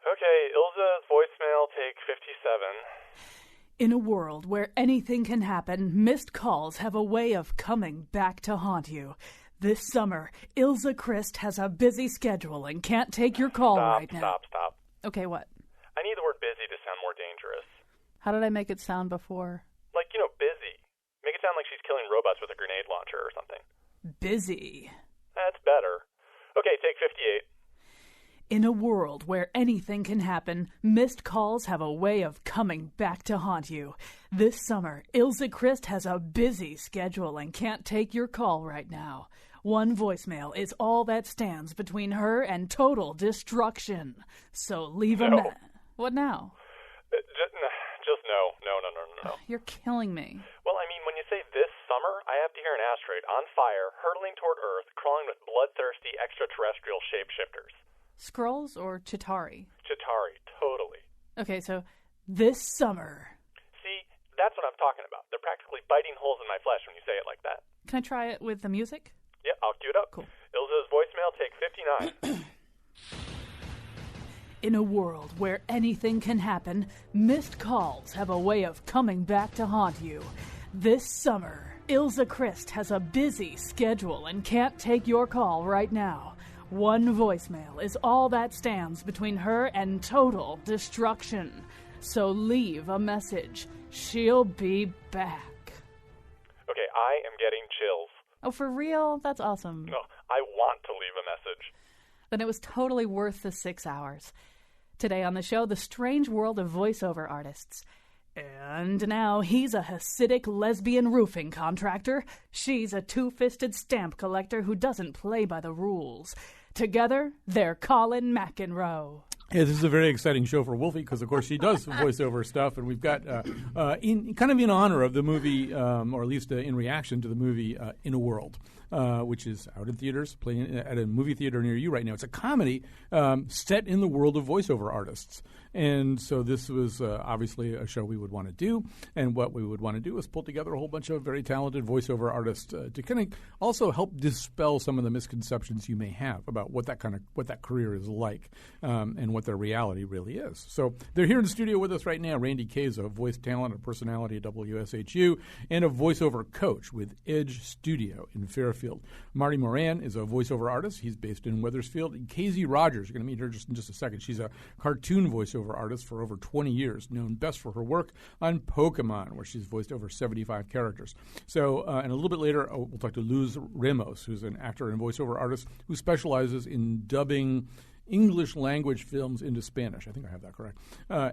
Okay, Ilza's voicemail, take 57. In a world where anything can happen, missed calls have a way of coming back to haunt you. This summer, Ilza Christ has a busy schedule and can't take your call right now. Stop. Okay, what? I need the word busy to sound more dangerous. How did I make it sound before? Like, busy. Make it sound like she's killing robots with a grenade launcher or something. Busy. That's better. Okay, take 58. In a world where anything can happen, missed calls have a way of coming back to haunt you. This summer, Ilza Christ has a busy schedule and can't take your call right now. One voicemail is all that stands between her and total destruction. So leave a message. What now? Just no. You're killing me. Well, I mean, when you say this summer, I have to hear an asteroid on fire, hurtling toward Earth, crawling with bloodthirsty extraterrestrial shapeshifters. Skrulls or Chitauri? Chitauri, totally. Okay, so this summer. See, that's what I'm talking about. They're practically biting holes in my flesh when you say it like that. Can I try it with the music? Yeah, I'll cue it up. Cool. Ilza's voicemail, take 59. In a world where anything can happen, missed calls have a way of coming back to haunt you. This summer, Ilza Christ has a busy schedule and can't take your call right now. One voicemail is all that stands between her and total destruction. So leave a message. She'll be back. Okay, I am getting chills. Oh, for real? That's awesome. No, I want to leave a message. Then it was totally worth the 6 hours. Today on the show, the strange world of voiceover artists. And now he's a Hasidic lesbian roofing contractor. She's a two-fisted stamp collector who doesn't play by the rules. Together, they're Colin McEnroe. Yeah, this is a very exciting show for Wolfie because, of course, she does voiceover stuff, and we've got in honor of the movie, or at least in reaction to the movie In a World, which is out in theaters, playing at a movie theater near you right now. It's a comedy set in the world of voiceover artists, and so this was obviously a show we would want to do. And what we would want to do is pull together a whole bunch of very talented voiceover artists to kind of also help dispel some of the misconceptions you may have about what that career is like, and what their reality really is. So they're here in the studio with us right now. Randy Kay is a voice talent, a personality at WSHU, and a voiceover coach with Edge Studio in Fairfield. Marty Moran is a voiceover artist. He's based in Wethersfield. And Casey Rogers, you're going to meet her in just a second. She's a cartoon voiceover artist for over 20 years, known best for her work on Pokemon, where she's voiced over 75 characters. So, and a little bit later, we'll talk to Luz Ramos, who's an actor and voiceover artist who specializes in dubbing English language films into Spanish. I think I have that correct.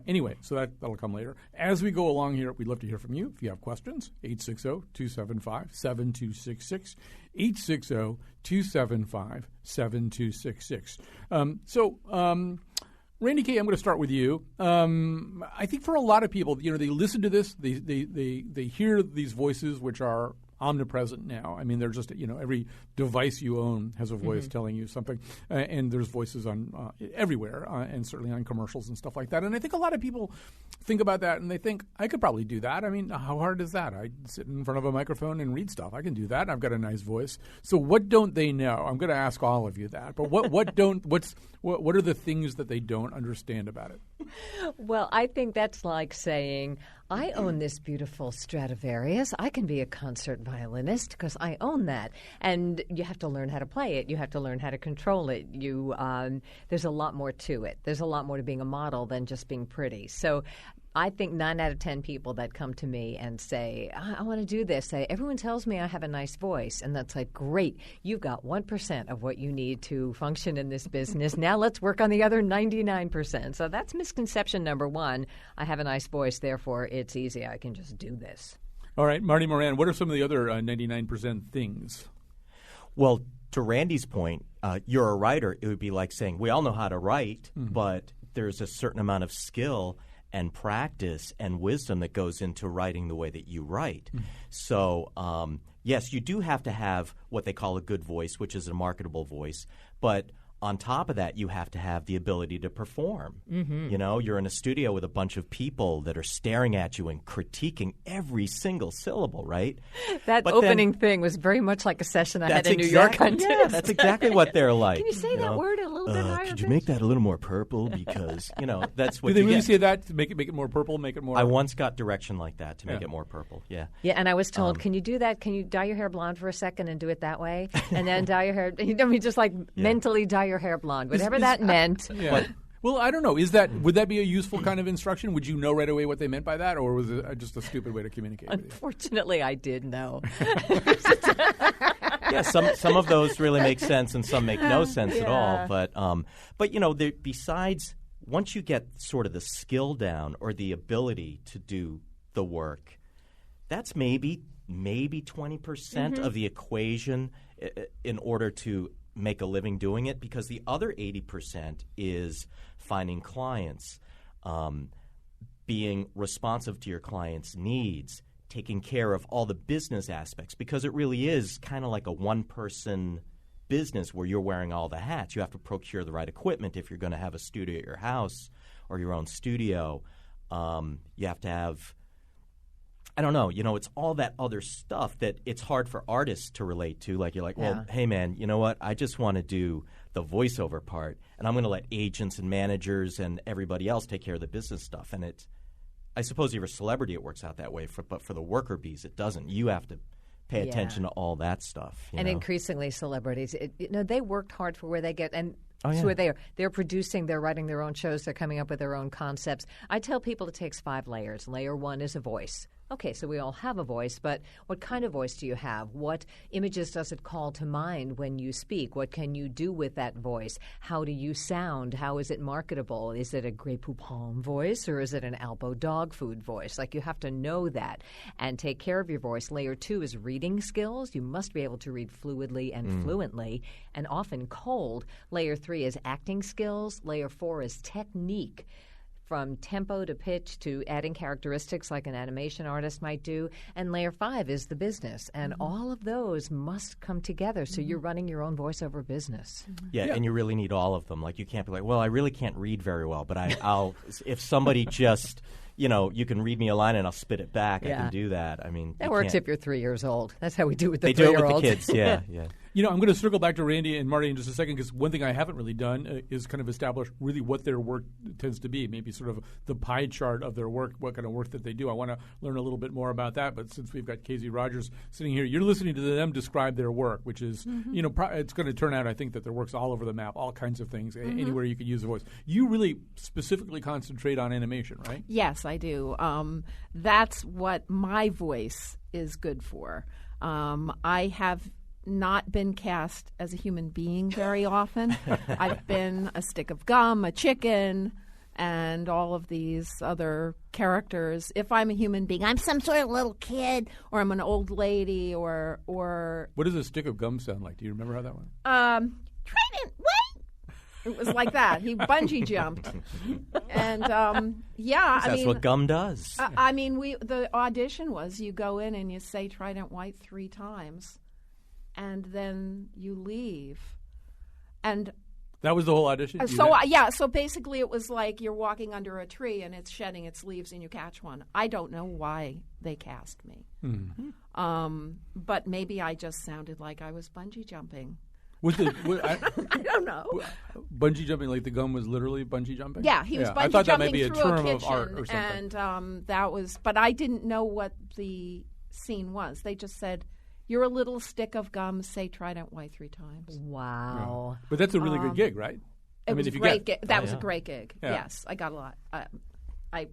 Anyway, so that'll come later. As we go along here, we'd love to hear from you. If you have questions, 860-275-7266, 860-275-7266. Randy Kay, I'm going to start with you. I think for a lot of people, they listen to this, they hear these voices which are omnipresent now. I mean, they're just, every device you own has a voice telling you something. And there's voices on everywhere, and certainly on commercials and stuff like that. And I think a lot of people think about that and they think, I could probably do that. I mean, how hard is that? I sit in front of a microphone and read stuff. I can do that. I've got a nice voice. So what don't they know? I'm going to ask all of you that. But what are the things that they don't understand about it? Well, I think that's like saying, I own this beautiful Stradivarius. I can be a concert violinist because I own that. And you have to learn how to play it. You have to learn how to control it. There's a lot more to it. There's a lot more to being a model than just being pretty. So I think 9 out of 10 people that come to me and say, I want to do this, say, everyone tells me I have a nice voice. And that's like, great, you've got 1% of what you need to function in this business. Now let's work on the other 99%. So that's misconception number one. I have a nice voice, therefore it's easy. I can just do this. All right, Marty Moran, what are some of the other 99% things? Well, to Randy's point, you're a writer. It would be like saying, we all know how to write, but there's a certain amount of skill and practice and wisdom that goes into writing the way that you write. So, yes, you do have to have what they call a good voice, which is a marketable voice. But on top of that, you have to have the ability to perform. You know, you're in a studio with a bunch of people that are staring at you and critiquing every single syllable, right? That opening thing was very much like a session I had in New York on Yeah, that's exactly what they're like. Can you say that word a little bit higher? Could you make that a little more purple? Because, you know, that's what Do they you really get. say that to make it more purple, make it more... I once got direction like that to make it more purple, yeah. Yeah, and I was told, can you do that? Can you dye your hair blonde for a second and do it that way? And then dye your hair, just like mentally dye your hair blonde, whatever that meant. Yeah. Well, I don't know. Would that be a useful kind of instruction? Would you know right away what they meant by that, or was it just a stupid way to communicate with you? Unfortunately, I did know. Yeah, some of those really make sense, and some make no sense at all. But you know, besides, once you get sort of the skill down or the ability to do the work, that's maybe 20% of the equation in order to make a living doing it, because the other 80% is finding clients, being responsive to your clients' needs, taking care of all the business aspects, because it really is kind of like a one-person business where you're wearing all the hats. You have to procure the right equipment if you're going to have a studio at your house or your own studio. You have to have, I don't know, you know, it's all that other stuff that it's hard for artists to relate to. Like, you're like, well, hey, man, you know what? I just want to do the voiceover part, and I'm going to let agents and managers and everybody else take care of the business stuff. And I suppose if you're a celebrity, it works out that way. But for the worker bees, it doesn't. You have to pay attention to all that stuff. And increasingly, celebrities, they worked hard for where they get, and so they're producing, they're writing their own shows, they're coming up with their own concepts. I tell people it takes 5 layers. Layer 1 is a voice. Okay, so we all have a voice, but what kind of voice do you have? What images does it call to mind when you speak? What can you do with that voice? How do you sound? How is it marketable? Is it a Grey Poupon voice, or is it an Alpo dog food voice? Like, you have to know that and take care of your voice. Layer 2 is reading skills. You must be able to read fluidly and fluently, and often cold. Layer 3 is acting skills. Layer 4 is technique, from tempo to pitch to adding characteristics like an animation artist might do. And layer 5 is the business. And all of those must come together. So you're running your own voiceover business. Yeah, and you really need all of them. Like, you can't be like, well, I really can't read very well, but I'll if somebody just, you know, you can read me a line and I'll spit it back. I can do that. I mean, that works if you're 3 years old. That's how we do it with the 3-year-olds. They do it with the kids, yeah. You know, I'm going to circle back to Randy and Marty in just a second, because one thing I haven't really done is kind of establish really what their work tends to be, maybe sort of the pie chart of their work, what kind of work that they do. I want to learn a little bit more about that, but since we've got Casey Rogers sitting here, you're listening to them describe their work, which is, you know, it's going to turn out, I think, that their work's all over the map, all kinds of things, anywhere you can use a voice. You really specifically concentrate on animation, right? Yes, I do. That's what my voice is good for. I have not been cast as a human being very often. I've been a stick of gum, a chicken, and all of these other characters. If I'm a human being, I'm some sort of little kid, or I'm an old lady, or What does a stick of gum sound like? Do you remember how that went? Trident, wait! It was like that. He bungee jumped, and That's what gum does. I mean, the audition was you go in and you say Trident White 3 times, and then you leave. And that was the whole audition? So basically it was like you're walking under a tree and it's shedding its leaves and you catch one. I don't know why they cast me. But maybe I just sounded like I was bungee jumping. I don't know. Bungee jumping, like the gum was literally bungee jumping? Yeah, he was bungee I thought jumping that might be a through term a kitchen, of art or something. And that was, but I didn't know what the scene was. They just said, "You're a little stick of gum. Say Trident White 3 times." Wow! Yeah. But that's a really good gig, right? It was a great gig. That was a great gig. Yeah. Yes, I got a lot. I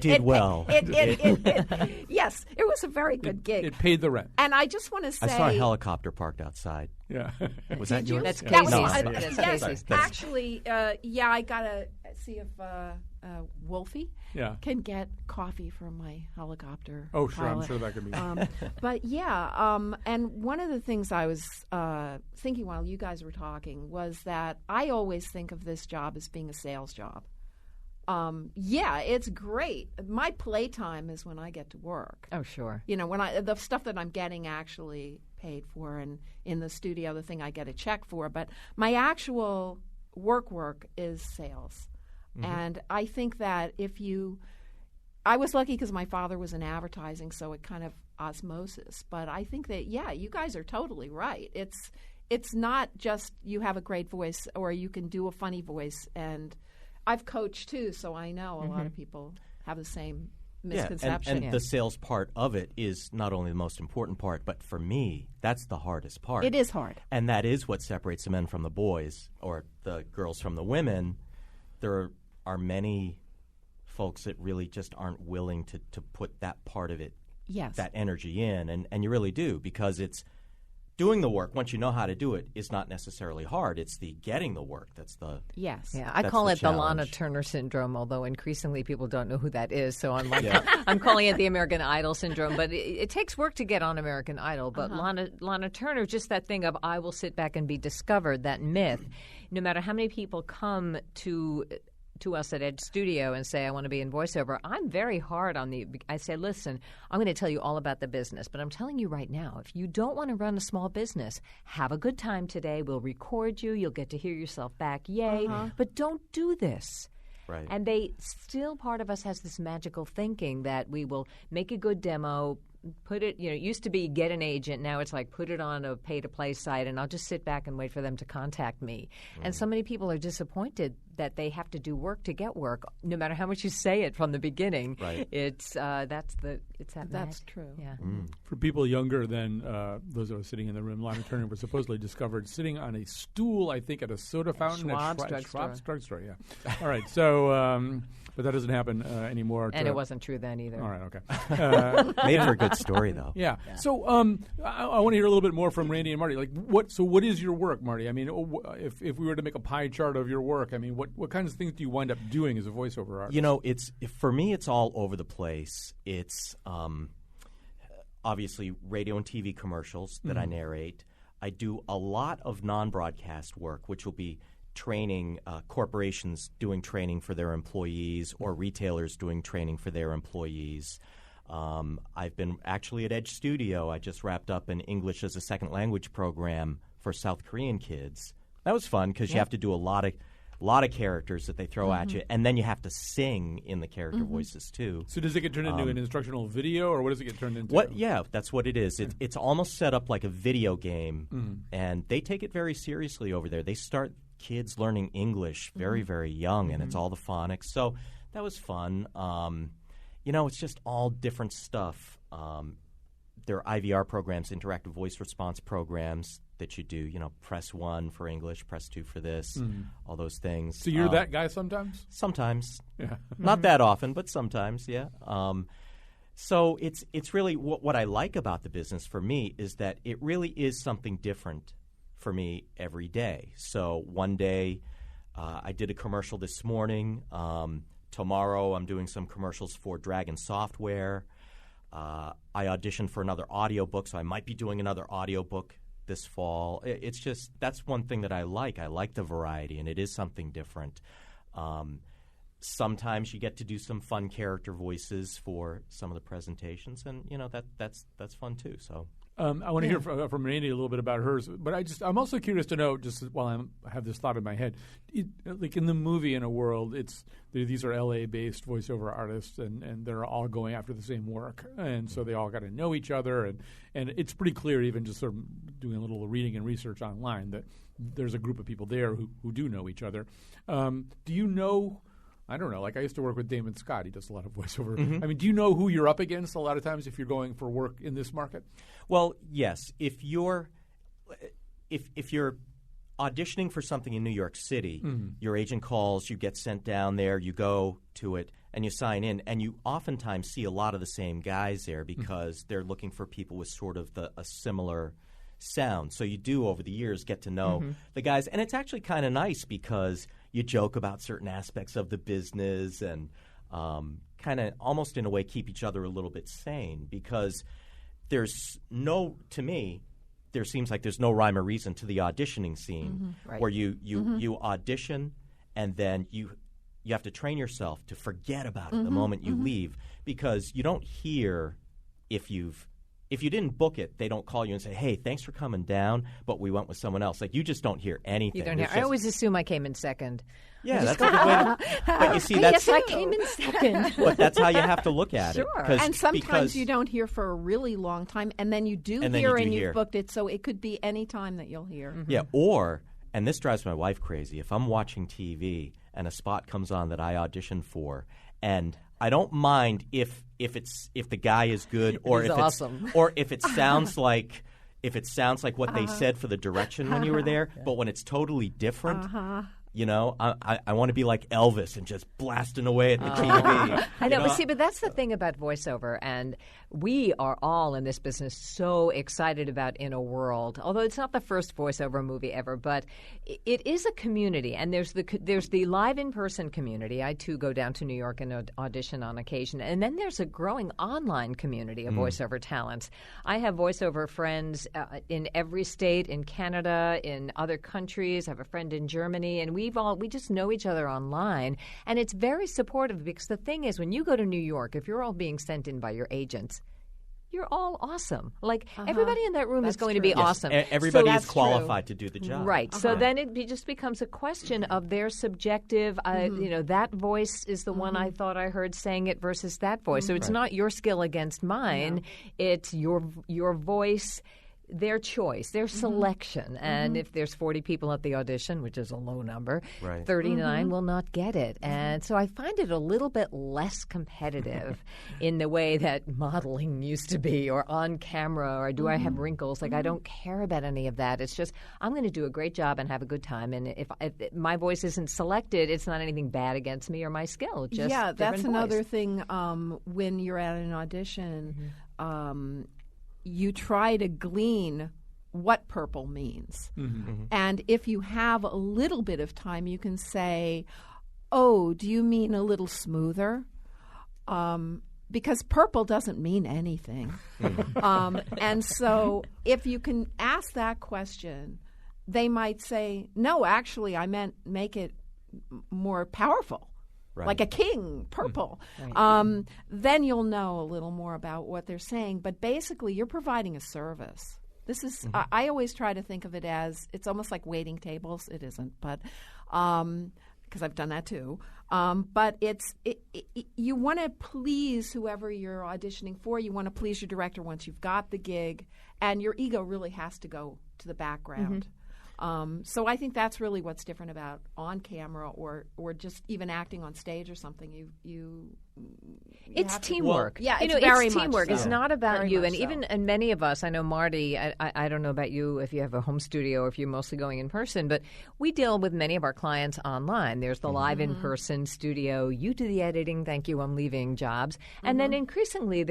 did well. Yes, it was a very good gig. It paid the rent. And I just want to say, I saw a helicopter parked outside. Yeah. Was that yours? That's That was Casey's. yes, Casey's. actually, I gotta see if Wolfie can get coffee from my helicopter. Oh, sure, pilot. I'm sure that could be. But and one of the things I was thinking while you guys were talking was that I always think of this job as being a sales job. It's great. My playtime is when I get to work. Oh, sure. You know, when the stuff that I'm getting actually paid for, and in the studio, the thing I get a check for. But my actual work is sales. And I think that I was lucky because my father was in advertising, so it kind of osmosis. But I think that, you guys are totally right. It's not just you have a great voice or you can do a funny voice. And I've coached too, so I know a lot of people have the same misconception. And the sales part of it is not only the most important part, but for me, that's the hardest part. It is hard. And that is what separates the men from the boys or the girls from the women. There are many folks that really just aren't willing to put that part of it, that energy in. And you really do, because it's doing the work, once you know how to do it, is not necessarily hard. It's the getting the work that's the Yes. Yeah, I that's call the it the Lana challenge. Turner syndrome, although increasingly people don't know who that is. So I'm like, I'm calling it the American Idol syndrome. But it takes work to get on American Idol. But Lana Turner, just that thing of I will sit back and be discovered, that myth, no matter how many people come to us at Edge Studio and say, I want to be in voiceover, I'm very hard on I say, listen, I'm going to tell you all about the business, but I'm telling you right now, if you don't want to run a small business, have a good time today. We'll record you. You'll get to hear yourself back. Yay. But don't do this. Right. And part of us has this magical thinking that we will make a good demo, put it, it used to be get an agent. Now it's like put it on a pay-to-play site, and I'll just sit back and wait for them to contact me. And so many people are disappointed that they have to do work to get work, no matter how much you say it from the beginning. Right. It's that's That's true. Yeah. For people younger than those that were sitting in the room, Lana Turner was supposedly discovered sitting on a stool, I think, at a soda fountain Schwab's at drugstore. Schwab's drugstore. Yeah. All right. So, but that doesn't happen anymore. And it wasn't true then either. All right. Okay. Made for a good story, though. Yeah. So I want to hear a little bit more from Randy and Marty. Like, what is your work, Marty? I mean, if we were to make a pie chart of your work, I mean, what kinds of things do you wind up doing as a voiceover artist? For me, it's all over the place. It's obviously radio and TV commercials that I narrate. I do a lot of non-broadcast work, which will be training, corporations doing training for their employees or retailers doing training for their employees. I've been actually at Edge Studio. I just wrapped up an English as a second language program for South Korean kids. That was fun because you have to do a lot of characters that they throw at you, and then you have to sing in the character voices too. So does it get turned into an instructional video, or what does it get turned into? Yeah, that's what it is. It's almost set up like a video game, and they take it very seriously over there. They start kids learning English very, very young, and it's all the phonics. So that was fun. It's just all different stuff. There are IVR programs, interactive voice response programs that you do. Press 1 for English, press 2 for this, all those things. So you're that guy sometimes? Sometimes. Yeah. Not that often, but sometimes, yeah. So it's really what I like about the business for me is that it really is something different for me every day. So one day I did a commercial this morning. Tomorrow I'm doing some commercials for Dragon Software. I auditioned for another audiobook, so I might be doing another audiobook this fall. It's just that's one thing that I like. I like the variety, and it is something different. Sometimes you get to do some fun character voices for some of the presentations, and that's fun too. So I want to hear from Randy a little bit about hers, but I'm also curious to know, just while I have this thought in my head, like in the movie In a World, these are LA-based voiceover artists, and they're all going after the same work, and so they all got to know each other, and it's pretty clear, even just sort of doing a little reading and research online, that there's a group of people there who do know each other. Do you know? I don't know. Like, I used to work with Damon Scott. He does a lot of voiceover. I mean, do you know who you're up against a lot of times if you're going for work in this market? Well, yes. If you're auditioning for something in New York City, your agent calls, you get sent down there, you go to it, and you sign in, and you oftentimes see a lot of the same guys there because they're looking for people with sort of a similar sound. So you do, over the years, get to know the guys. And it's actually kind of nice because you joke about certain aspects of the business and kind of almost in a way keep each other a little bit sane because there seems like there's no rhyme or reason to the auditioning scene where you audition and then you have to train yourself to forget about it the moment you leave because you don't hear if you've if you didn't book it, they don't call you and say, "Hey, thanks for coming down, but we went with someone else." Like, you just don't hear anything. You don't hear. I always assume I came in second. Yeah, that's a good way to. But you see, that's yes, I came in second. but that's how you have to look at it. Sure. And sometimes you don't hear for a really long time, and then you do And then hear, you do and hear. you've booked it, so it could be any time that you'll hear. Yeah, or, and this drives my wife crazy, if I'm watching TV and a spot comes on that I auditioned for, and I don't mind if the guy is good or He's if awesome. it's or if it sounds like what they said for the direction when you were there, but when it's totally different. You know, I want to be like Elvis and just blasting away at the TV. I know, but that's the thing about voiceover, and we are all in this business so excited about In a World. Although it's not the first voiceover movie ever, but it is a community, and there's the live in-person community. I too go down to New York and audition on occasion, and then there's a growing online community of voiceover talents. I have voiceover friends in every state, in Canada, in other countries. I have a friend in Germany, and we just know each other online, and it's very supportive because the thing is, when you go to New York, if you're all being sent in by your agents, you're all awesome. Like, everybody in that room is going to be Yes, awesome. everybody So is qualified to do the job. Right. So then it just becomes a question of their subjective, that voice is the one I thought I heard saying it versus that voice. So it's not your skill against mine. It's your voice, their choice, their selection. And if there's 40 people at the audition, which is a low number, 39 will not get it. And so I find it a little bit less competitive in the way that modeling used to be, or on camera, or do I have wrinkles? Like, I don't care about any of that. It's just, I'm going to do a great job and have a good time. And if my voice isn't selected, it's not anything bad against me or my skill. Just Yeah, that's different another voice. thing when you're at an audition. You try to glean what purple means. And if you have a little bit of time, you can say, "Oh, do you mean a little smoother?" Because purple doesn't mean anything. And so if you can ask that question, they might say, "No, actually, I meant make it more powerful." Right. Like a king, purple. Then you'll know a little more about what they're saying. But basically, you're providing a service. This is I always try to think of it as, it's almost like waiting tables. It isn't, but because I've done that too. But you want to please whoever you're auditioning for. You want to please your director once you've got the gig, and your ego really has to go to the background. So I think that's really what's different about on camera or just even acting on stage or something. It's teamwork. It's very it's much teamwork. so. It's not about Very you. much And so. even and many of us, I know Marty, I don't know about you if you have a home studio or if you're mostly going in person, but we deal with many of our clients online. There's the live in-person studio. You do the editing. Thank you. I'm leaving jobs. And then increasingly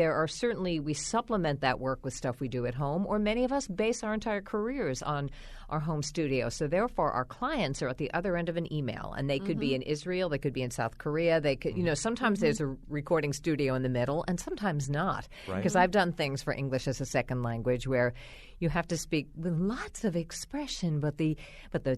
we supplement that work with stuff we do at home, or many of us base our entire careers on our home studio. So therefore, our clients are at the other end of an email, and they could be in Israel, they could be in South Korea, they could, sometimes there's a recording studio in the middle, and sometimes not. Because I've done things for English as a second language where you have to speak with lots of expression, but the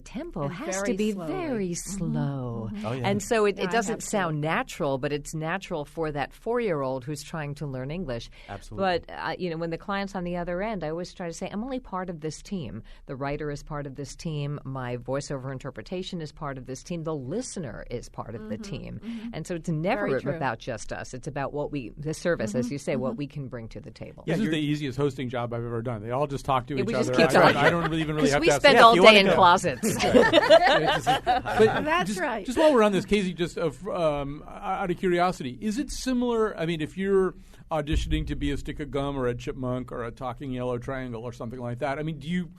tempo And has very to be slowly. very slow. Oh, yeah. And so it I doesn't have to. sound natural, but it's natural for that 4-year-old who's trying to learn English. Absolutely. But when the client's on the other end, I always try to say, I'm only part of this team. The writer is part of this team. My voiceover interpretation is part of this team. The listener is part of the team. And so it's never Very true. about just us. It's about the service, as you say, what we can bring to the table. This is the easiest hosting job I've ever done. They all just talk to each we other. just keep talking. I don't even really have We to ask spend them. all if you day wanna in go- closets. That's right. Just while we're on this, Casey, just out of curiosity, is it similar? I mean, if you're auditioning to be a stick of gum or a chipmunk or a talking yellow triangle or something like that, I mean, do you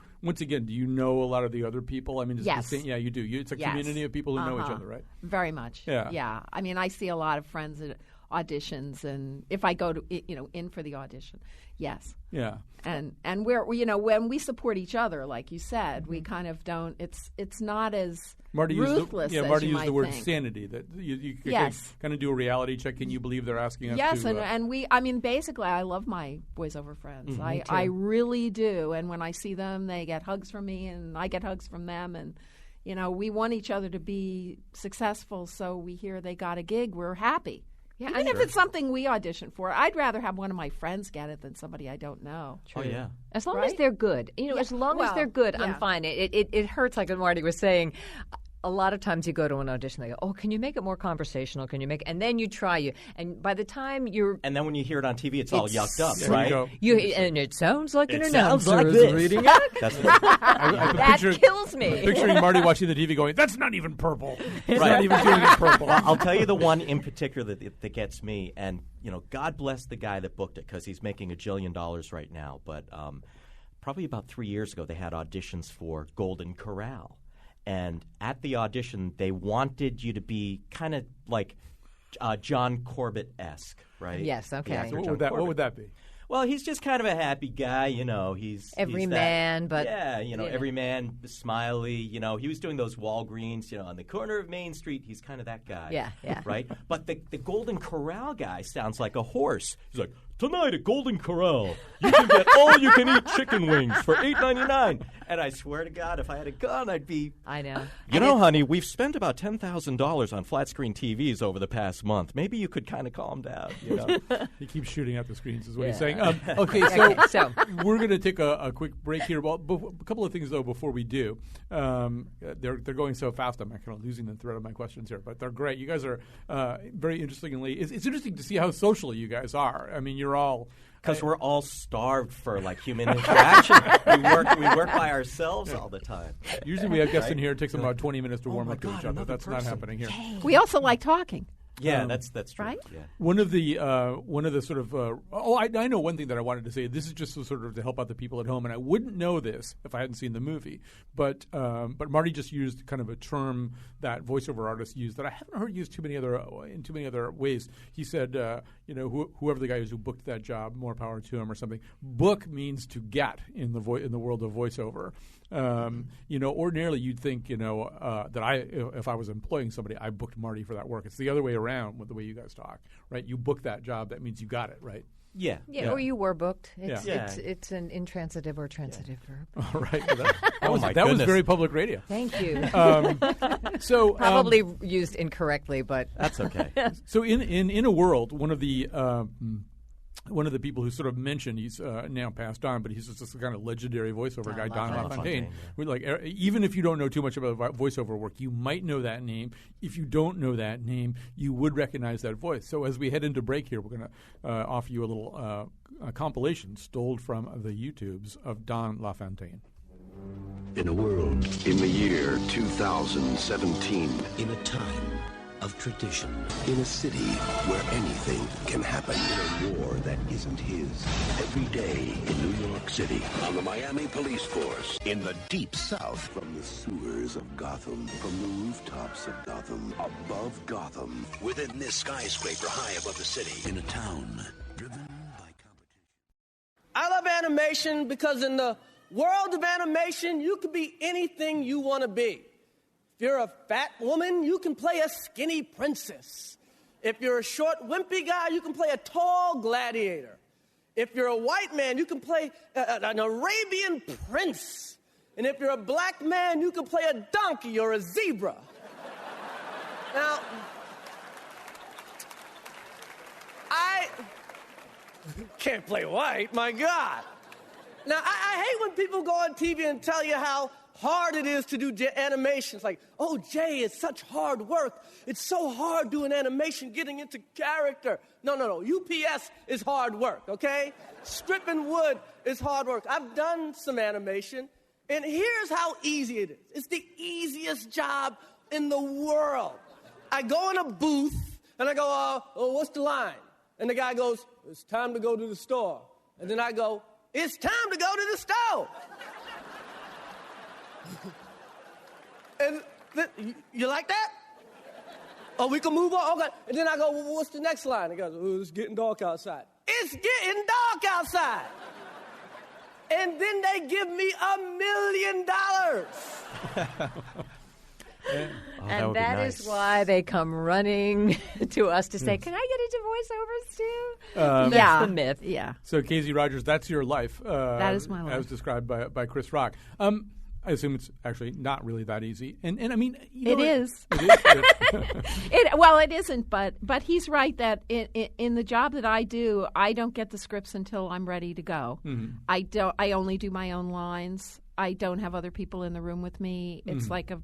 know a lot of the other people? I mean, is it Yes. the same? Yeah, you do. It's a Yes. community of people who know each other, right? Very much. Yeah. I mean, I see a lot of friends at auditions, and if I go to in for the audition, yes. Yeah. And we're when we support each other, like you said, we kind of don't. It's not as Marty ruthless. used as Marty you used might the word think. sanity. That you Yes. kind of do a reality check. Can you believe they're asking us Yes, to? and we. I mean, basically, I love my voiceover friends. I really do. And when I see them, they get hugs from me, and I get hugs from them. And we want each other to be successful. So we hear they got a gig, we're happy. Yeah, Even if it's something we audition for, I'd rather have one of my friends get it than somebody I don't know. Oh, yeah. As long as they're good. As long as they're good, I'm fine. It hurts, like Marty was saying. A lot of times you go to an audition, they go, "Oh, can you make it more conversational? Can you make?" And then you try and by the time you're, and then when you hear it on TV, it's all yucked up, right? And it sounds like an sounds announcer like is this. reading it. That's right. That kills me. Picturing Marty watching the TV going, "That's not even purple. It's not even doing it purple." Well, I'll tell you the one in particular that gets me, and God bless the guy that booked it because he's making $1 jillion right now. But probably about 3 years ago, they had auditions for Golden Corral. And at the audition, they wanted you to be kind of like John Corbett-esque, right? Yes, okay. So what would that be? Well, he's just kind of a happy guy, he's everyman, but every man, smiley. He was doing those Walgreens, on the corner of Main Street. He's kind of that guy. Yeah. Right? But the Golden Corral guy sounds like a horse. He's like, "Tonight at Golden Corral, you can get all-you-can-eat chicken wings for $8.99. And I swear to God, if I had a gun, I'd be... I know. Honey, we've spent about $10,000 on flat-screen TVs over the past month. Maybe you could kind of calm down, He keeps shooting at the screens is what he's saying. Okay, so we're going to take a quick break here. Well, a couple of things, though, before we do. They're going so fast, I'm kind of losing the thread of my questions here, but they're great. You guys are very interestingly... It's interesting to see how social you guys are. I mean, you're all... Because we're all starved for human interaction. we work by ourselves all the time. Usually we have guests in here. It takes them about 20 minutes to warm up to each other. That's not happening here. We also like talking. Yeah, that's true. Right? Yeah. One of the sort of I know one thing that I wanted to say. This is just sort of to help out the people at home, and I wouldn't know this if I hadn't seen the movie. But Marty just used kind of a term that voiceover artists use that I haven't heard used in too many other ways. He said, whoever the guy is who booked that job, more power to him or something. Book means to get in the world of voiceover. Ordinarily you'd think, that if I was employing somebody, I booked Marty for that work. It's the other way around with the way you guys talk, right? You book that job, that means you got it, right? Yeah. Or you were booked. It's it's an intransitive or transitive verb. All right. Well, that was very public radio. Thank you. So probably used incorrectly, but that's okay. So in a world, one of the people who sort of mentioned, he's now passed on, but he's just this kind of legendary voiceover guy, Don LaFontaine. Yeah. Even if you don't know too much about voiceover work, you might know that name. If you don't know that name, you would recognize that voice. So as we head into break here, we're going to offer you a little compilation stole from the YouTubes of Don LaFontaine. In a world, in the year 2017, In a time of tradition, in a city where anything can happen, in a war that isn't his. every day in New York City, on the Miami Police Force, In the deep south, from the sewers of Gotham, from the rooftops of Gotham, above Gotham, within this skyscraper high above the city, in a town driven by competition. I love animation because in the world of animation, you can be anything you want to be. If you're a fat woman, you can play a skinny princess. If you're a short, wimpy guy, you can play a tall gladiator. If you're a white man, you can play an Arabian prince. And if you're a black man, you can play a donkey or a zebra. Now, I can't play white, my God. Now, I hate when people go on TV and tell you how hard it is to do animation. It's like, oh, Jay, it's such hard work. It's so hard doing animation, getting into character. No. UPS is hard work, okay? Stripping wood is hard work. I've done some animation, and here's how easy it is. It's the easiest job in the world. I go in a booth, and I go, what's the line? And the guy goes, it's time to go to the store. And then I go, it's time to go to the stove. And you like that? Oh, we can move on? Okay. And then I go, well, what's the next line? He goes, oh, it's getting dark outside. It's getting dark outside. And then they give me $1 million. And that is why they come running to us to say, can I get into voiceovers too? That's the myth. Yeah. So, Casey Rogers, that's your life. That is my life. As described by Chris Rock. I assume it's actually not really that easy. And I mean, It is. It is. Well, it isn't, but he's right that in the job that I do, I don't get the scripts until I'm ready to go. Mm-hmm. I only do my own lines. I don't have other people in the room with me. It's like a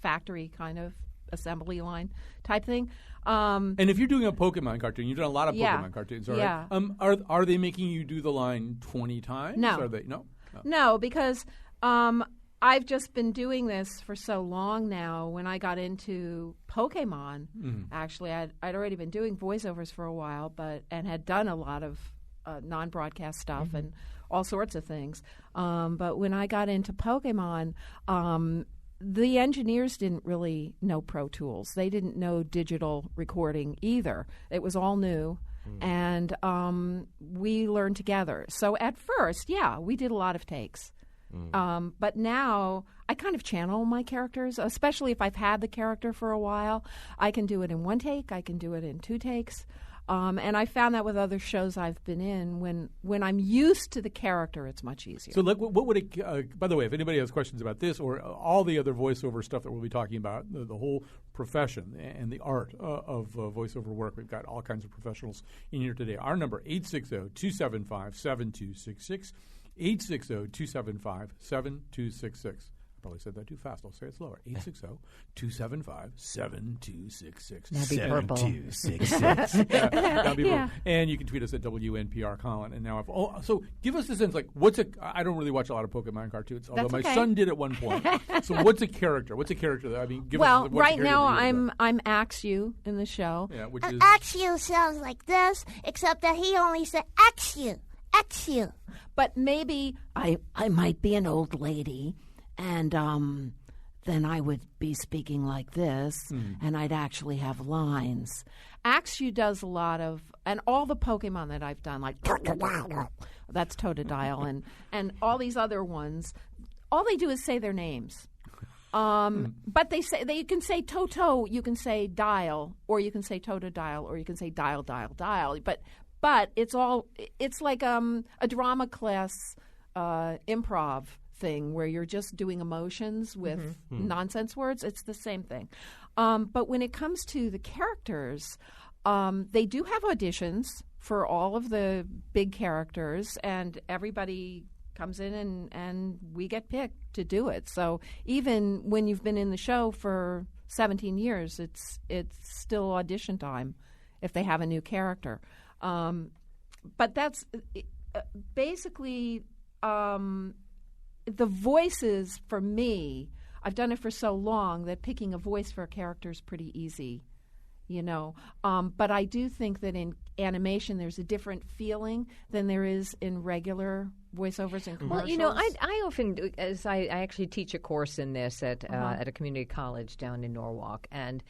factory kind of assembly line type thing. And if you're doing a Pokemon cartoon, you've done a lot of Pokemon cartoons, all right? Yeah. Are they making you do the line 20 times? No. Are they? No, because I've just been doing this for so long now. When I got into Pokemon, actually, I'd already been doing voiceovers for a while, and had done a lot of non-broadcast stuff and all sorts of things. But when I got into Pokemon, the engineers didn't really know Pro Tools. They didn't know digital recording either. It was all new. And we learned together. So at first, we did a lot of takes. But now I kind of channel my characters, especially if I've had the character for a while. I can do it in 1 take. I can do it in 2 takes. And I found that with other shows I've been in, when I'm used to the character, it's much easier. So what would it by the way, if anybody has questions about this or all the other voiceover stuff that we'll be talking about, the whole profession and the art of voiceover work, we've got all kinds of professionals in here today. Our number, 860-275-7266, 860-275-7266. Probably said that too fast. I'll say it slower. 860-275-7266. That'd be purple. 7266. That'd be purple. And you can tweet us at WNPR Colin. And now, so give us a sense. Like, I don't really watch a lot of Pokemon cartoons, although my son did at one point. So what's a character? What's a character? Right now I'm Axew in the show. Yeah, which is Axew sounds like this, except that he only said Axew. But maybe I might be an old lady. And then I would be speaking like this, and I'd actually have lines. Axew does a lot of, and all the Pokemon that I've done, like that's Totodile, and all these other ones, all they do is say their names. But you can say Toto, you can say Dial, or you can say Totodile, or you can say Dial. But it's like a drama class improv thing where you're just doing emotions with nonsense words. It's the same thing. But when it comes to the characters, they do have auditions for all of the big characters, and everybody comes in and we get picked to do it. So even when you've been in the show for 17 years, it's still audition time if they have a new character. But that's basically the voices for me. I've done it for so long that picking a voice for a character is pretty easy, But I do think that in animation there's a different feeling than there is in regular voiceovers and commercials. Well, I often do, as I actually teach a course in this at a community college down in Norwalk, and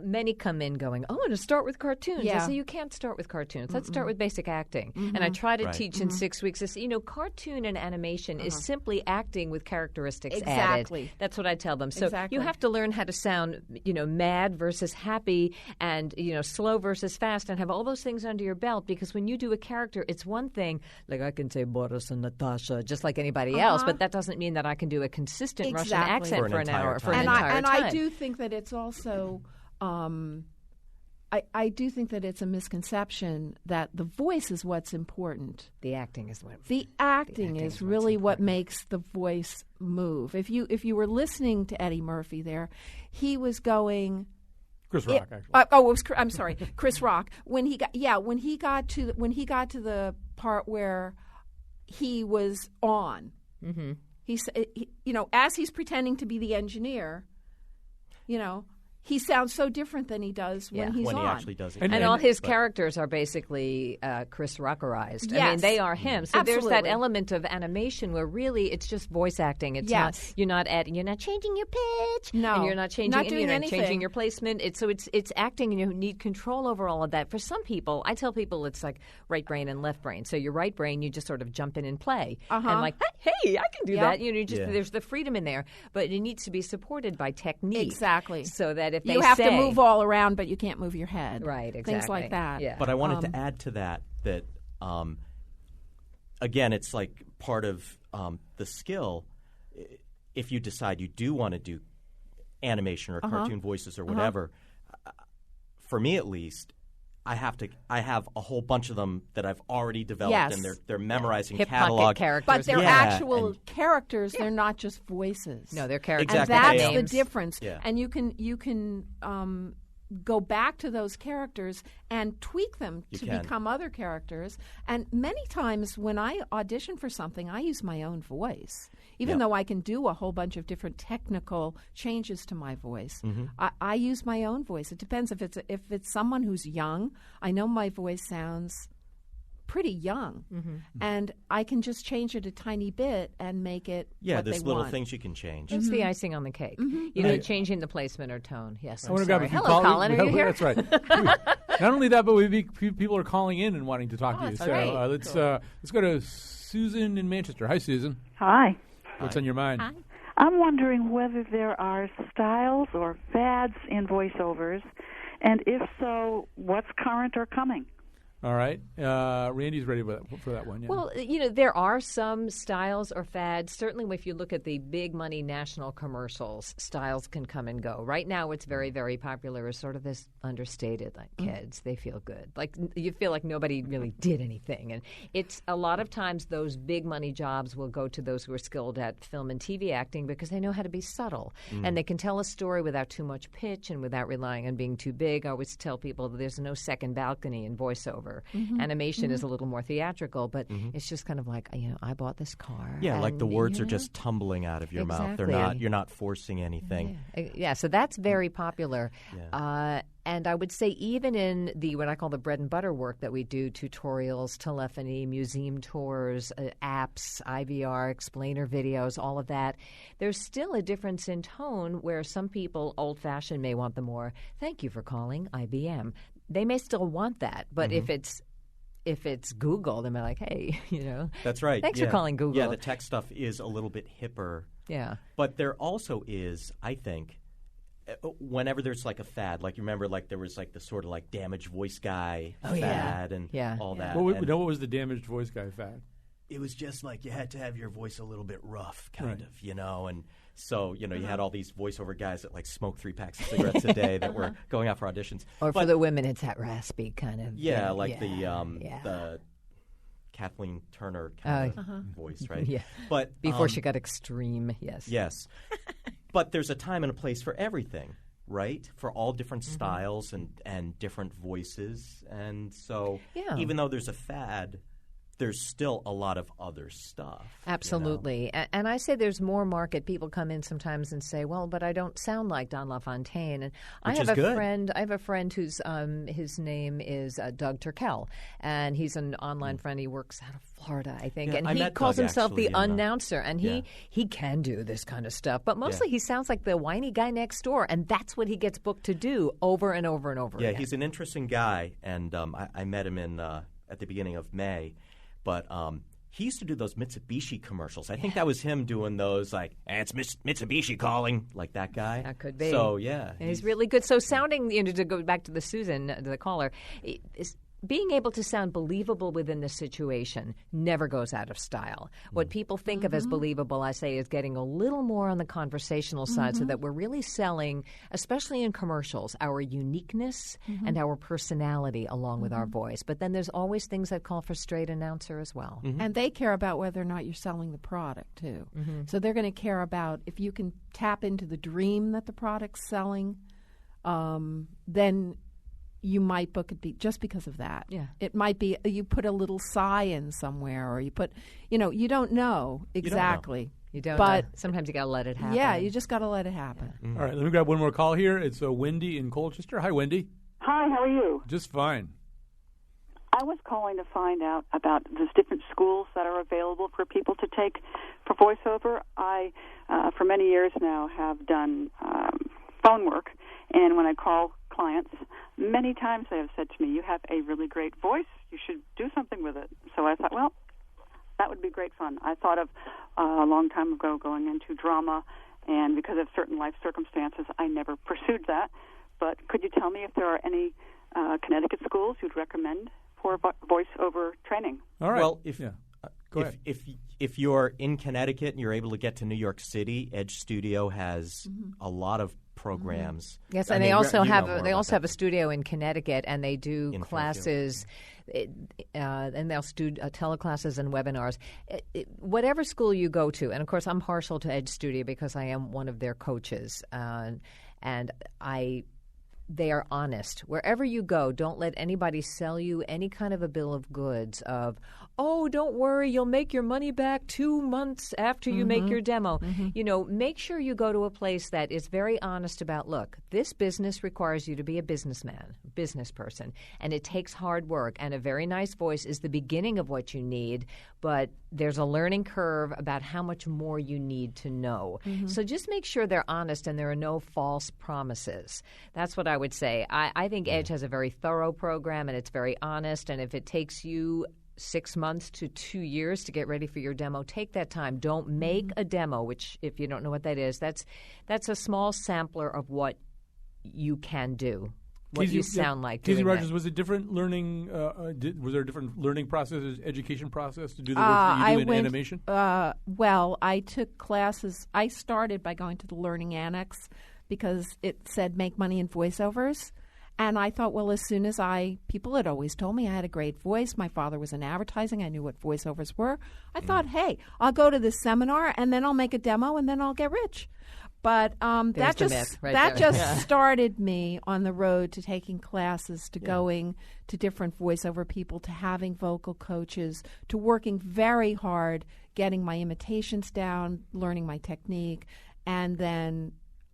many come in going, I want to start with cartoons. I say, you can't start with cartoons. Let's start with basic acting. And I try to teach in 6 weeks. I say, cartoon and animation is simply acting with characteristics added. That's what I tell them. So you have to learn how to sound, mad versus happy and, slow versus fast and have all those things under your belt, because when you do a character, it's one thing. Like I can say Boris and Natasha just like anybody else, but that doesn't mean that I can do a consistent Russian accent for an hour, for an entire time. And I do think that it's also... I do think that it's a misconception that the voice is what's important. The acting is what. The acting is really what makes the voice move. If you were listening to Eddie Murphy there, he was going. Chris Rock, actually. I'm sorry, Chris Rock. When he got to the part where he was on, he said, as he's pretending to be the engineer, he sounds so different than he does when he's on. When he actually does it. And all his characters are basically Chris Rockerized. Yes. I mean, they are him. So Absolutely. there's that element of animation where really it's just voice acting. It's not you're not changing your pitch. No. And you're not changing changing your placement. It's acting, and you need control over all of that. For some people, I tell people it's like right brain and left brain. So your right brain, you just sort of jump in and play. And like, hey, I can do that. There's the freedom in there, but it needs to be supported by technique. Exactly. So that if you have to move all around, but you can't move your head. Right, exactly. Things like that. Yeah. But I wanted to add to that again, it's like part of the skill. If you decide you do want to do animation or cartoon voices or whatever, for me at least, I have a whole bunch of them that I've already developed, and they're memorizing Hip catalog pocket characters. But they're Yeah, actual characters. They're not just voices. No, they're characters. Exactly. And that's Names. the difference. Yeah. And you can go back to those characters and tweak them to become other characters. And many times when I audition for something, I use my own voice. Even though I can do a whole bunch of different technical changes to my voice, I use my own voice. It depends if it's someone who's young. I know my voice sounds pretty young, and I can just change it a tiny bit and make it what there's they little want. things you can change. It's the icing on the cake. You know, changing the placement or tone. Yes, I want I'm to grab sorry. a few Hello, callers. Colin. Are you here? That's right. Not only that, but people are calling in and wanting to talk to you. that's So great. let's go to Susan in Manchester. Hi, Susan. Hi. What's on your mind? Hi. I'm wondering whether there are styles or fads in voiceovers, and if so, what's current or coming? All right. Randy's ready for that one. Yeah. Well, you know, there are some styles or fads. Certainly, if you look at the big money national commercials, styles can come and go. Right now, it's very, very popular as sort of this understated, like kids, they feel good. Like you feel like nobody really did anything. And it's a lot of times those big money jobs will go to those who are skilled at film and TV acting because they know how to be subtle. And they can tell a story without too much pitch and without relying on being too big. I always tell people that there's no second balcony in voiceover. Animation is a little more theatrical, but it's just kind of like, I bought this car. Yeah, like the words are are just tumbling out of your mouth. You're not forcing anything. Yeah, so that's very popular. And I would say even in the what I call the bread and butter work that we do, tutorials, telephony, museum tours, apps, IVR, explainer videos, all of that, there's still a difference in tone where some people, old-fashioned, may want the more, thank you for calling IBM. They may still want that, but if it's Google, they're like, hey, That's right. Thanks for calling Google. Yeah, the tech stuff is a little bit hipper. Yeah. But there also is, I think, whenever there's like a fad, like you remember, like there was like the sort of like damaged voice guy fad and all that. What was the damaged voice guy fad? It was just like you had to have your voice a little bit rough, kind of, and so, you had all these voiceover guys that like smoke 3 packs of cigarettes a day that were going out for auditions. Or for the women, it's that raspy kind of. The Kathleen Turner kind of voice, right? Yeah. But before she got extreme, yes. Yes. But there's a time and a place for everything, right? For all different styles and different voices. And so even though there's a fad, there's still a lot of other stuff. Absolutely. And I say there's more market. People come in sometimes and say, well, but I don't sound like Don LaFontaine. And I have a friend whose his name is Doug Turkel, and he's an online friend. He works out of Florida, I think. Yeah, and he calls himself the announcer, and Yeah. he can do this kind of stuff. But mostly he sounds like the whiny guy next door, and that's what he gets booked to do over and over and over again. Yeah, he's an interesting guy, and I met him at the beginning of May. But he used to do those Mitsubishi commercials. I think that was him doing those, like, it's Mitsubishi calling, like that guy. That could be. So, yeah. He's really good. So sounding, to go back to the Susan, to the caller, being able to sound believable within the situation never goes out of style. What people think of as believable, I say, is getting a little more on the conversational side so that we're really selling, especially in commercials, our uniqueness and our personality along with our voice. But then there's always things that call for straight announcer as well. And they care about whether or not you're selling the product, too. So they're going to care about if you can tap into the dream that the product's selling, then you might book it just because of that. Yeah. It might be you put a little sigh in somewhere, or you put, you don't know exactly. You don't but know. Sometimes you got to let it happen. Yeah, you just got to let it happen. All right, let me grab one more call here. It's Wendy in Colchester. Hi, Wendy. Hi, how are you? Just fine. I was calling to find out about the different schools that are available for people to take for voiceover. I, for many years now, have done phone work, and when I call clients, many times they have said to me, you have a really great voice, you should do something with it. So I thought, well, that would be great fun. I thought of a long time ago going into drama, and because of certain life circumstances, I never pursued that. But could you tell me if there are any Connecticut schools you'd recommend for voiceover training? All right. Well, Go ahead. If you're in Connecticut and you're able to get to New York City, Edge Studio has a lot of programs. Yes, and they also have a studio in Connecticut, and they do classes, and they'll do teleclasses and webinars. Whatever school you go to, and of course, I'm partial to Edge Studio because I am one of their coaches, and they are honest. Wherever you go, don't let anybody sell you any kind of a bill of goods of, oh, don't worry, you'll make your money back 2 months after you make your demo. You know, make sure you go to a place that is very honest about, look, this business requires you to be a businessman, business person, and it takes hard work, and a very nice voice is the beginning of what you need, but there's a learning curve about how much more you need to know. So just make sure they're honest and there are no false promises. That's what I would say. I think Edge has a very thorough program, and it's very honest, and if it takes you 6 months to 2 years to get ready for your demo, take that time. Don't make a demo, which, if you don't know what that is, that's a small sampler of what you can do. What you sound like. Casey doing Rogers, that. was it different learning? Was there a different learning process, education process to do the work that you do in animation? Well, I took classes. I started by going to the Learning Annex because it said make money in voiceovers. And I thought, well, as soon as people had always told me I had a great voice. My father was in advertising. I knew what voiceovers were. I thought, hey, I'll go to this seminar and then I'll make a demo and then I'll get rich. But that just started me on the road to taking classes, to going to different voiceover people, to having vocal coaches, to working very hard, getting my imitations down, learning my technique, and then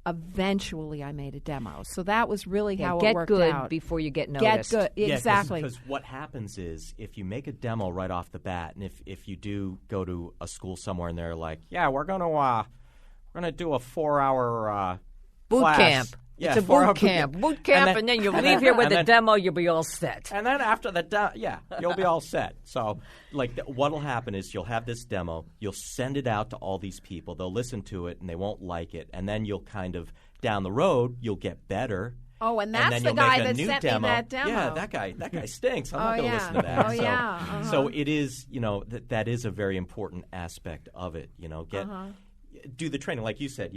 eventually I made a demo. So that was really how it worked out. Get good before you get noticed. Get good, exactly. Because what happens is if you make a demo right off the bat, and if you do go to a school somewhere and they're like, yeah, we're going to do a 4-hour boot class. Camp. Yeah, it's a boot camp. Boot camp, and then you'll leave here with the demo. You'll be all set. And then after the you'll be all set. So, what'll happen is you'll have this demo. You'll send it out to all these people. They'll listen to it, and they won't like it. And then you'll kind of down the road, you'll get better. Oh, and that's the guy that sent me that demo. Yeah, that guy stinks. I'm not going to listen to that. Oh, yeah. So it is, that is a very important aspect of it. Do the training, like you said.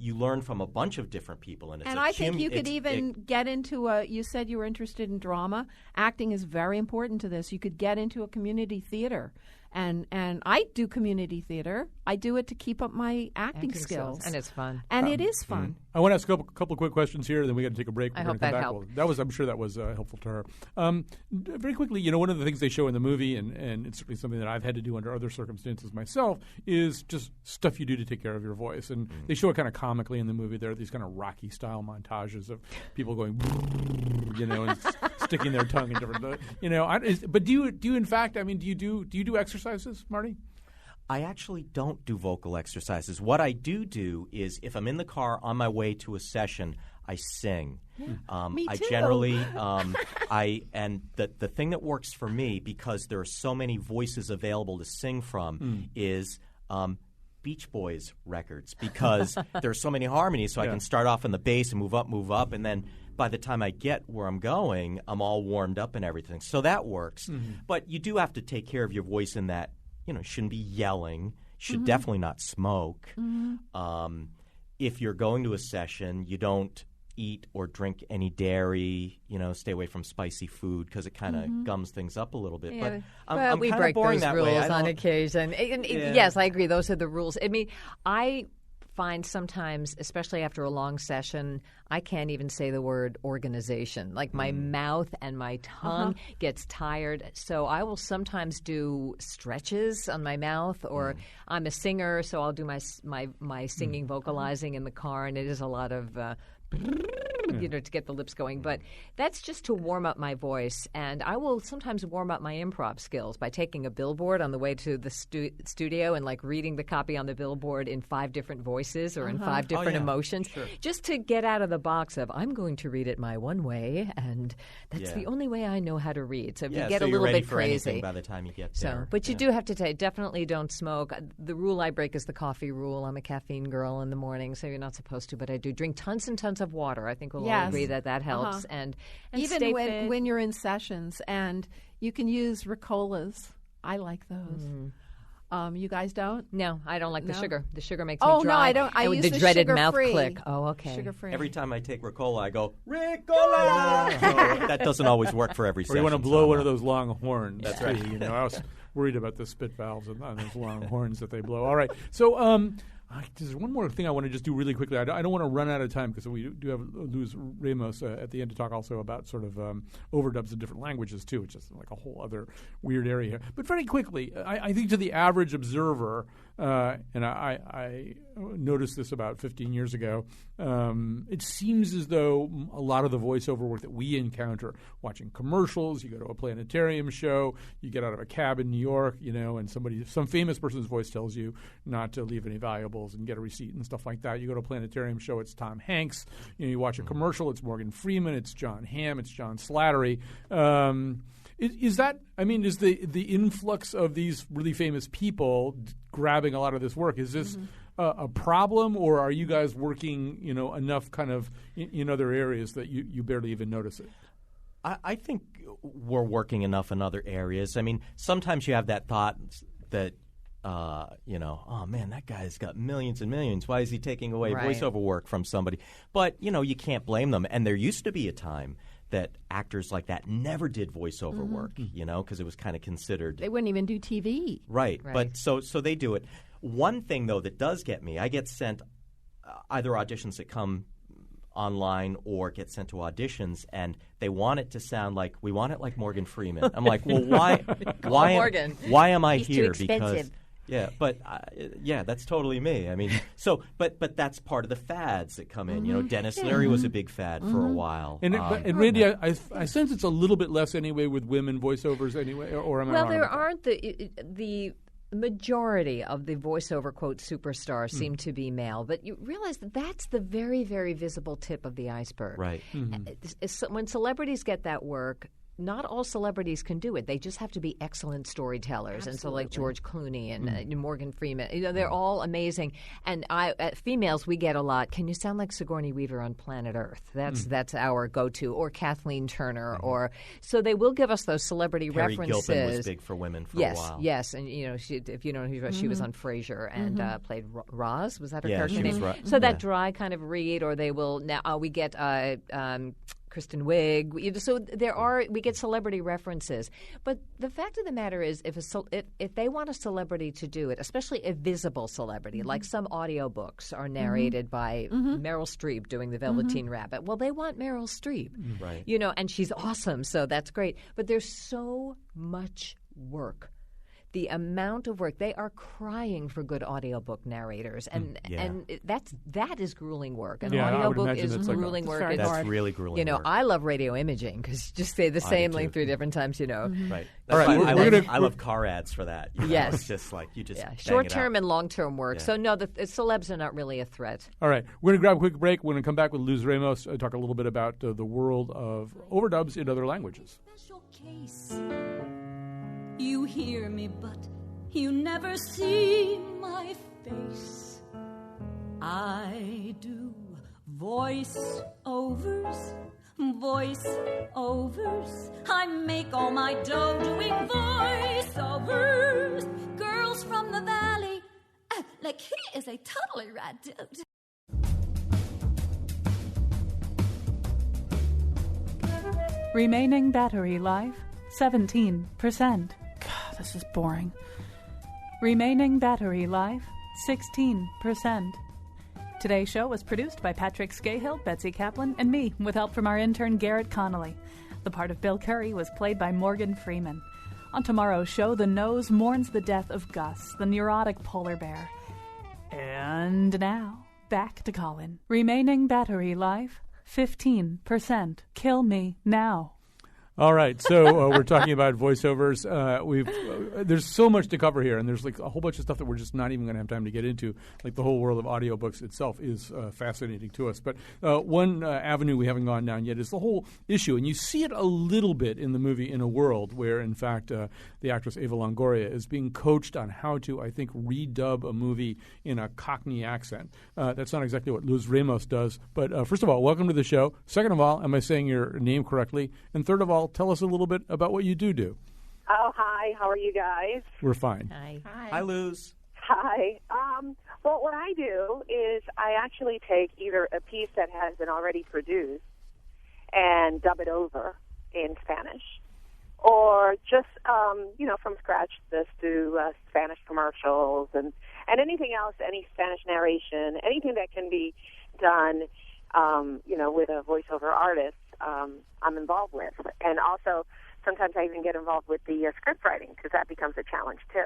You learn from a bunch of different people, and I think you could even get into you said you were interested in drama. Acting is very important to this. You could get into a community theater. And I do community theater. I do it to keep up my acting skills. And it's fun. And it is fun. I want to ask a couple of quick questions here, then we got to take a break. I hope that helped. I'm sure that was helpful to her. Very quickly, one of the things they show in the movie, and it's certainly something that I've had to do under other circumstances myself, is just stuff you do to take care of your voice. And they show it kind of comically in the movie. There are these kind of Rocky-style montages of people going, and sticking their tongue in different, But do you in fact? I mean, do you do exercises, Marty? I actually don't do vocal exercises. What I do is if I'm in the car on my way to a session, I sing. Me too. I generally the thing that works for me, because there are so many voices available to sing from, is Beach Boys records, because there are so many harmonies, so I can start off in the bass and move up, and then by the time I get where I'm going, I'm all warmed up and everything. So that works. But you do have to take care of your voice in that, shouldn't be yelling, should definitely not smoke. If you're going to a session, you don't eat or drink any dairy, stay away from spicy food because it kind of gums things up a little bit. Yeah, but I'm we kind break of boring those that rules way. on occasion. Yes, I agree. Those are the rules. I mean, I find sometimes, especially after a long session, I can't even say the word organization. Like my mouth and my tongue gets tired. So I will sometimes do stretches on my mouth, or I'm a singer, so I'll do my singing, vocalizing in the car, and it is a lot of to get the lips going. But that's just to warm up my voice. And I will sometimes warm up my improv skills by taking a billboard on the way to the studio and reading the copy on the billboard in 5 different voices or in 5 different emotions, just to get out of the box of I'm going to read it my one way, and that's the only way I know how to read. So if you get a little bit crazy by the time you get there. But you do have to definitely don't smoke. The rule I break is the coffee rule. I'm a caffeine girl in the morning, so you're not supposed to, but I do drink tons and tons of water. I think we'll all agree that helps. And even when you're in sessions, and you can use Ricolas I like those. You guys don't? No, I don't like the No. sugar. The sugar makes me Oh, dry. no, I don't. I And use the the dreaded mouth sugar-free. click. Oh, okay. Sugar-free. Every time I take Ricola, I go, Ricola! So that doesn't always work for every Or session. you want to blow one of those long horns. That's too, right. You know, I was worried about the spit valves on those long horns that they blow. All right. So there's one more thing I want to just do really quickly. I don't want to run out of time because we do have Luz Ramos at the end to talk also about sort of overdubs in different languages too, which is like a whole other weird area here. But very quickly, I think to the average observer, and I noticed this about 15 years ago, it seems as though a lot of the voiceover work that we encounter, watching commercials, you go to a planetarium show, you get out of a cab in New York, you know, and some famous person's voice tells you not to leave any valuables and get a receipt and stuff like that. You go to a planetarium show, it's Tom Hanks. You know, you watch a commercial, it's Morgan Freeman, it's John Hamm, it's John Slattery. Is the influx of these really famous people grabbing a lot of this work, is this a problem, or are you guys working, you know, enough kind of in other areas that you barely even notice it? I think we're working enough in other areas. I mean, sometimes you have that thought that, oh, man, that guy's got millions and millions. Why is he taking away voiceover work from somebody? But, you know, you can't blame them. And there used to be a time that actors like that never did voiceover work, you know, because it was kind of considered. They wouldn't even do TV. Right. But so they do it. One thing, though, that does get me, I get sent either auditions that come online or get sent to auditions, and they want it to sound like, we want it like Morgan Freeman. I'm like, well, why am I He's here? too expensive. Because but that's totally me. I mean, so but that's part of the fads that come in. You know, Dennis Leary was a big fad for a while. And Randy, I sense it's a little bit less anyway with women voiceovers anyway, or am I wrong? Well, there aren't the majority of the voiceover, quote, superstars seem to be male, but you realize that that's the very, very visible tip of the iceberg. Right. When celebrities get that work, not all celebrities can do it. They just have to be excellent storytellers. Absolutely. And so like George Clooney and Morgan Freeman, you know, they're all amazing. And females, we get a lot. Can you sound like Sigourney Weaver on Planet Earth? That's our go-to. Or Kathleen Turner. Or so they will give us those celebrity Harry references. Gilpin was big for women for a while. Yes. And, you know, if you know who she was on Frasier and played Roz. Was that her character she name? Was so that dry kind of read, or they will now we get Kristen Wiig. So we get celebrity references. But the fact of the matter is, if they want a celebrity to do it, especially a visible celebrity, like some audiobooks are narrated by Meryl Streep doing the Velveteen Rabbit. Well, they want Meryl Streep, right? You know, and she's awesome, so that's great. But there's so much work. The amount of work, they are crying for good audiobook narrators, and that is grueling work. An audiobook is grueling work. That's really grueling. You know, work. I love radio imaging because you just say the same link 3 different times. You know, right? All right, I love car ads for that. You know? Yes, it's just like you just short-term and long-term work. So no, the celebs are not really a threat. All right, we're going to grab a quick break. We're going to come back with Luz Ramos, talk a little bit about the world of overdubs in other languages. Special case. You hear me, but you never see my face. I do voice-overs. I make all my dough doing voice-overs. Girls from the valley, like he is a totally rad dude. Remaining battery life, 17%. God, this is boring. Remaining battery life, 16%. Today's show was produced by Patrick Scahill, Betsy Kaplan, and me, with help from our intern Garrett Connolly. The part of Bill Curry was played by Morgan Freeman. On tomorrow's show, the nose mourns the death of Gus, the neurotic polar bear. And now, back to Colin. Remaining battery life, 15%. Kill me now. All right, so we're talking about voiceovers. There's so much to cover here, and there's like a whole bunch of stuff that we're just not even going to have time to get into. Like the whole world of audiobooks itself is fascinating to us. But one avenue we haven't gone down yet is the whole issue, and you see it a little bit in the movie In a World, where in fact the actress Eva Longoria is being coached on how to, I think, redub a movie in a Cockney accent. That's not exactly what Luz Ramos does. But first of all, welcome to the show. Second of all, am I saying your name correctly? And third of all, tell us a little bit about what you do. Oh, hi. How are you guys? We're fine. Hi. Hi, Luz. Hi. Well, what I do is I actually take either a piece that has been already produced and dub it over in Spanish, or just, from scratch, just do Spanish commercials and anything else, any Spanish narration, anything that can be done, with a voiceover artist, I'm involved with. And also, sometimes I even get involved with the script writing, because that becomes a challenge, too.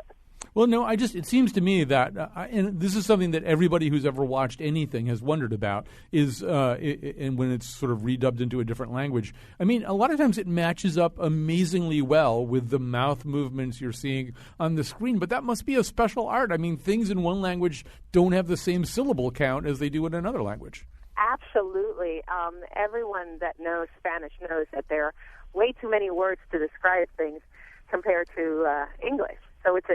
Well, no, it seems to me that, and this is something that everybody who's ever watched anything has wondered about, is, and when it's sort of redubbed into a different language, I mean, a lot of times it matches up amazingly well with the mouth movements you're seeing on the screen, but that must be a special art. I mean, things in one language don't have the same syllable count as they do in another language. Absolutely. Everyone that knows Spanish knows that there are way too many words to describe things compared to English. So it's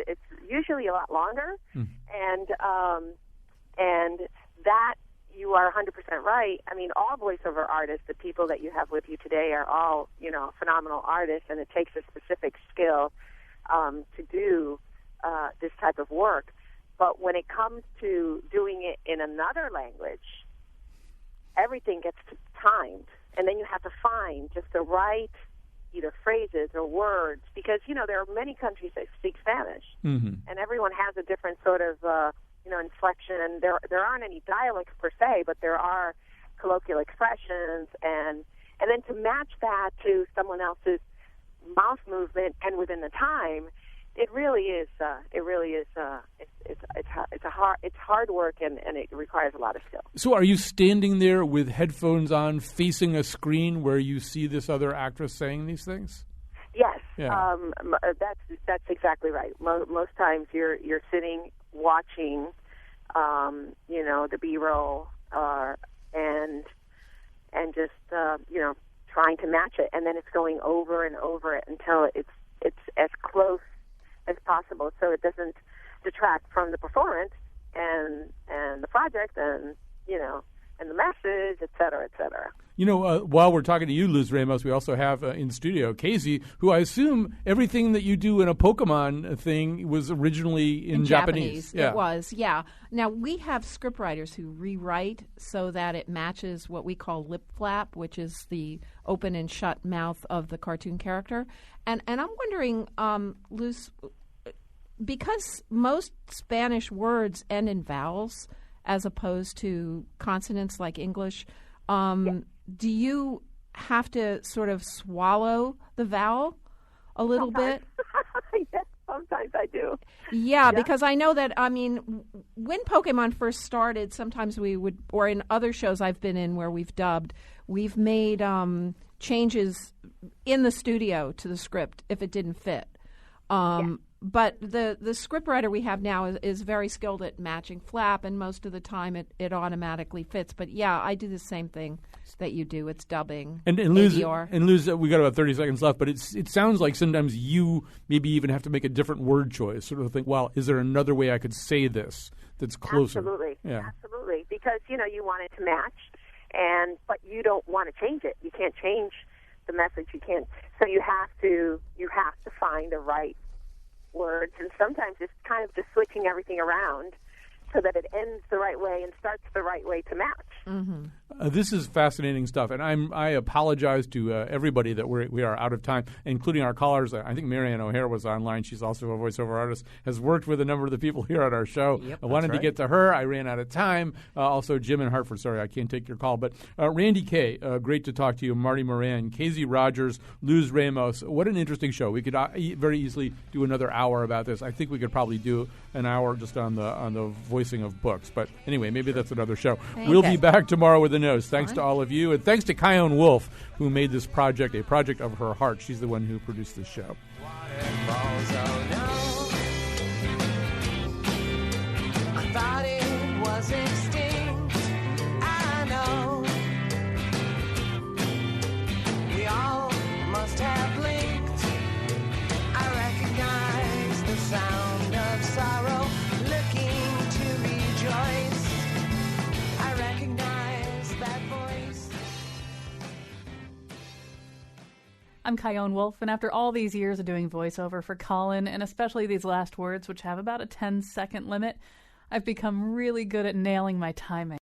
usually a lot longer, and that you are 100% right. I mean, all voiceover artists, the people that you have with you today, are all phenomenal artists, and it takes a specific skill to do this type of work. But when it comes to doing it in another language, everything gets timed, and then you have to find just the right either phrases or words, because there are many countries that speak Spanish, and everyone has a different sort of inflection, and there aren't any dialects per se, but there are colloquial expressions, and then to match that to someone else's mouth movement and within the time, it's hard work, and it requires a lot of skill. So are you standing there with headphones on, facing a screen where you see this other actress saying these things? Yes, yeah. That's exactly right. Most times you're sitting watching, the B-roll, and just trying to match it, and then it's going over and over it until it's as close as possible, so it doesn't detract from the performance and the project and the message, et cetera, et cetera. While we're talking to you, Luz Ramos, we also have in studio Casey, who I assume everything that you do in a Pokemon thing was originally in Japanese. Yeah. It was, yeah. Now, we have scriptwriters who rewrite so that it matches what we call lip flap, which is the open and shut mouth of the cartoon character. And I'm wondering, Luz, because most Spanish words end in vowels as opposed to consonants like English, do you have to sort of swallow the vowel a little bit? Yes, sometimes I do. Yeah, because I know that, when Pokemon first started, sometimes we would, or in other shows I've been in where we've dubbed, we've made changes in the studio to the script if it didn't fit. But the scriptwriter we have now is very skilled at matching flap, and most of the time it automatically fits. But yeah, I do the same thing that you do. It's dubbing. And Luz, we got about 30 seconds left, but it sounds like sometimes you maybe even have to make a different word choice. Sort of think, well, is there another way I could say this that's closer? Absolutely, yeah. Absolutely, because you want it to match, but you don't want to change it. You can't change the message. You can't. So you have to find the right words, and sometimes it's kind of just switching everything around so that it ends the right way and starts the right way to match. This is fascinating stuff, and I apologize to everybody that we are out of time, including our callers. I think Marianne O'Hare was online. She's also a voiceover artist, has worked with a number of the people here at our show. Yep, I wanted to get to her. I ran out of time. Also, Jim in Hartford. Sorry, I can't take your call. But Randy Kay, great to talk to you. Marty Moran, Casey Rogers, Luz Ramos. What an interesting show. We could very easily do another hour about this. I think we could probably do an hour just on the voicing of books. But anyway, maybe that's another show. We'll be back tomorrow with a nose. Thanks to all of you, and thanks to Kyone Wolf, who made this project a project of her heart. She's the one who produced this show. I thought it was extinct. I know we all must have blinked. I recognize the sound of sorrow, looking to rejoice. I recognize that voice. I'm Kyone Wolf, and after all these years of doing voiceover for Colin, and especially these last words, which have about a 10-second limit, I've become really good at nailing my timing.